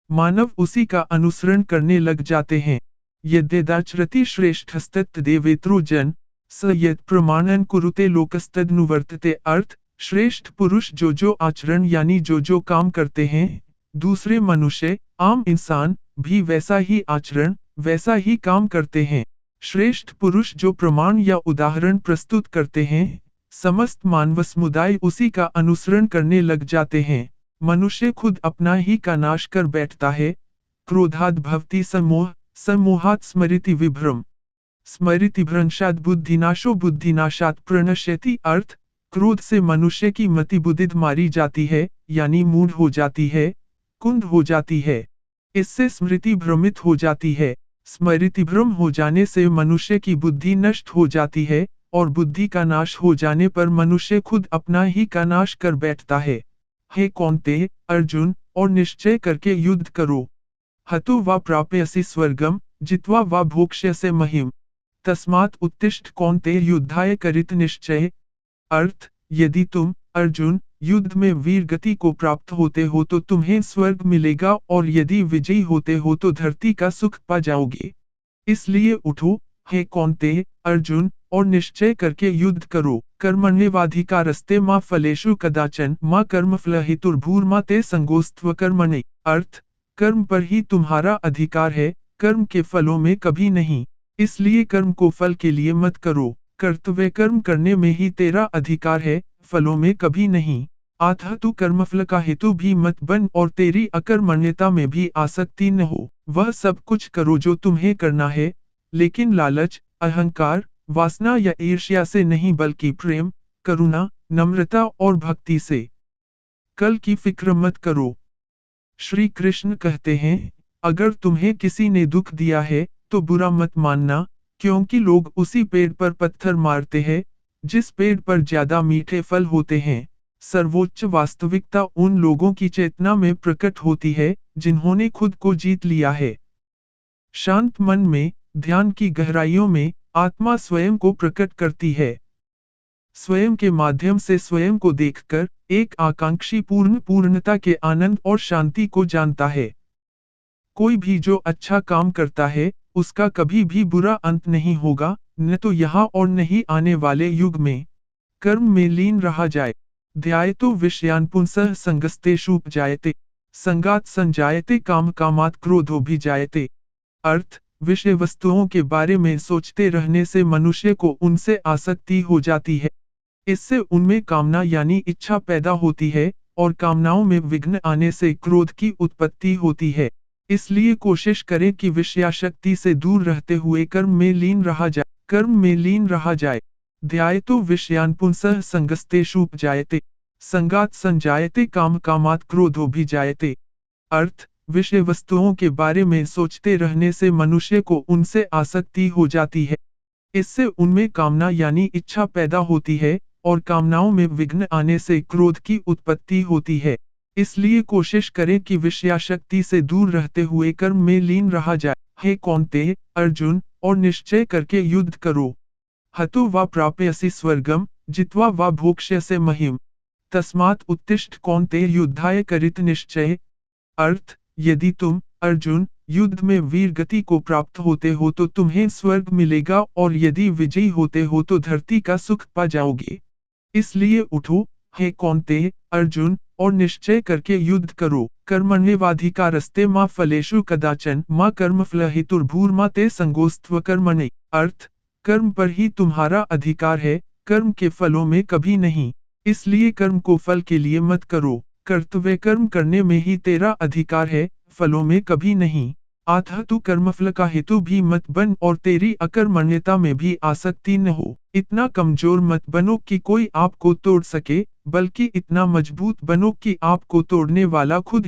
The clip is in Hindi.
मानव उसी का अनुसरण करने लग जाते हैं। यद्यदाचरति श्रेष्ठस्तत्तदेवेतरो जन स यत् प्रमाणन कुरुते लोकस्तदनुवर्तते। अर्थ, श्रेष्ठ पुरुष जो आचरण यानी जो काम करते हैं, दूसरे मनुष्य, आम इंसान भी वैसा ही आचरण, वैसा ही काम करते हैं। श्रेष्ठ पुरुष जो प्रमाण या उदाहरण प्रस्तुत करते हैं, समस्त मानव समुदाय उसी का अनुसरण करने लग जाते हैं। मनुष्य खुद अपना ही का नाश कर बैठता है। क्रोधाद् भवति सम्मोह, सम्मोहात् स्मृति विभ्रम, स्मृति भ्रंशात् बुद्धिनाशो, बुद्धिनाशात् प्रणश्यति। अर्थ, क्रोध से मनुष्य की मति बुद्धि मारी जाती है, यानी मूढ़ हो जाती है, कुंद हो जाती है। इससे स्मृति भ्रमित हो जाती है। स्मृति भ्रम हो जाने से मनुष्य की बुद्धि नष्ट हो जाती है, और बुद्धि का नाश हो जाने पर मनुष्य खुद अपना ही का नाश कर बैठता है। हे कौन्तेय, अर्जुन, और निश्चय करके युद्ध करो। हतो वा प्राप्यसि स्वर्गम, जित्वा वा भोक्ष्यसे महीम। तस्मात् उत्तिष्ठ कौन्तेय युद्धाय करित निश्चय। अर्थ, यदि तुम, अर्जुन, युद्ध में वीर गति को प्राप्त होते हो तो तुम्हें स्वर्ग मिलेगा, और यदि विजयी होते हो तो धरती का सुख पा जाओगे। इसलिए उठो, हे कौन्तेय, अर्जुन, और निश्चय करके युद्ध करो। कर्मण्येवाधिकारस्ते मा फलेषु कदाचन मा कर्मफलहेतुर्भूर्मा ते संगोस्त्व कर्मणि। अर्थ, कर्म पर ही तुम्हारा अधिकार है, कर्म के फलों में कभी नहीं। इसलिए कर्म को फल के लिए मत करो। कर्तव्य कर्म करने में ही तेरा अधिकार है, फलों में कभी नहीं। अतः तू कर्मफल का हेतु भी मत बन, और तेरी अकर्मण्यता में भी आसक्ति न हो। वह सब कुछ करो जो तुम्हें करना है, लेकिन लालच, अहंकार, वासना या ईर्ष्या से नहीं, बल्कि प्रेम, करुणा, नम्रता और भक्ति से। कल की फिक्र मत करो। श्री कृष्ण कहते हैं, अगर तुम्हें किसी ने दुख दिया है तो बुरा मत मानना, क्योंकि लोग उसी पेड़ पर पत्थर मारते हैं जिस पेड़ पर ज्यादा मीठे फल होते हैं। सर्वोच्च वास्तविकता उन लोगों की चेतना में प्रकट होती है जिन्होंने खुद को जीत लिया है। शांत मन में, ध्यान की गहराइयों में, आत्मा स्वयं को प्रकट करती है। स्वयं के माध्यम से स्वयं को देखकर एक आकांक्षी पूर्णता के आनंद और शांति को जानता है। कोई भी जो अच्छा काम करता है, उसका कभी भी बुरा अंत नहीं होगा, न तो यहाँ और न ही आने वाले युग में। कर्म में लीन रहा जाए। ध्यायतो विषयान् पुंसः संगस्तेषुपजायते, संगात् संजायते काम कामात् क्रोधो भिजायते। अर्थ, विषय वस्तुओं के बारे में सोचते रहने से मनुष्य को उनसे आसक्ति हो जाती है। इससे उनमें कामना यानी इच्छा पैदा होती है, और कामनाओं में विघ्न आने से क्रोध की उत्पत्ति होती है। इसलिए कोशिश करें कि विषयाशक्ति से दूर रहते हुए कर्म में लीन रहा जाए। ध्यायतो विषयान् पुंसः संगस्तेषुपजायते, संगात् संजायते काम कामात् क्रोधो भिजायते। अर्थ, विषय वस्तुओं के बारे में सोचते रहने से मनुष्य को उनसे आसक्ति हो जाती है। इससे उनमें कामना यानी इच्छा पैदा होती है, और कामनाओं में विघ्न आने से क्रोध की उत्पत्ति होती है। इसलिए कोशिश करें कि विषयाशक्ति से दूर रहते हुए कर्म में लीन रहा जाए। हे कौन्तेय, अर्जुन, और निश्चय करके युद्ध करो। हतो वा प्राप्यसि स्वर्गम, जित्वा वा भोक्ष्यसे महीम। तस्मात् उत्तिष्ठ कौन्तेय युद्धाय करित निश्चय। अर्थ, यदि तुम, अर्जुन, युद्ध में वीर गति को प्राप्त होते हो तो तुम्हें स्वर्ग मिलेगा, और यदि विजयी होते हो तो धरती का सुख पा जाओगे। इसलिए उठो, हे कौन्तेय, अर्जुन, और निश्चय करके युद्ध करो। कर्मण्येवाधिकारस्ते मा फलेषु कदाचन मा कर्मफलहेतुर्भूर्मा ते संगोस्त्व कर्मणि। अर्थ, कर्म पर ही तुम्हारा अधिकार है, कर्म के फलों में कभी नहीं। इसलिए कर्म को फल के लिए मत करो। कर्तव्य कर्म करने में ही तेरा अधिकार है, फलों में कभी नहीं। अतः तू कर्मफल का हेतु भी मत बन, और तेरी अकर्मण्यता में भी आसक्ति न हो। इतना कमजोर मत बनो कि कोई आपको तोड़ सके, बल्कि इतना मजबूत बनो कि आपको तोड़ने वाला खुद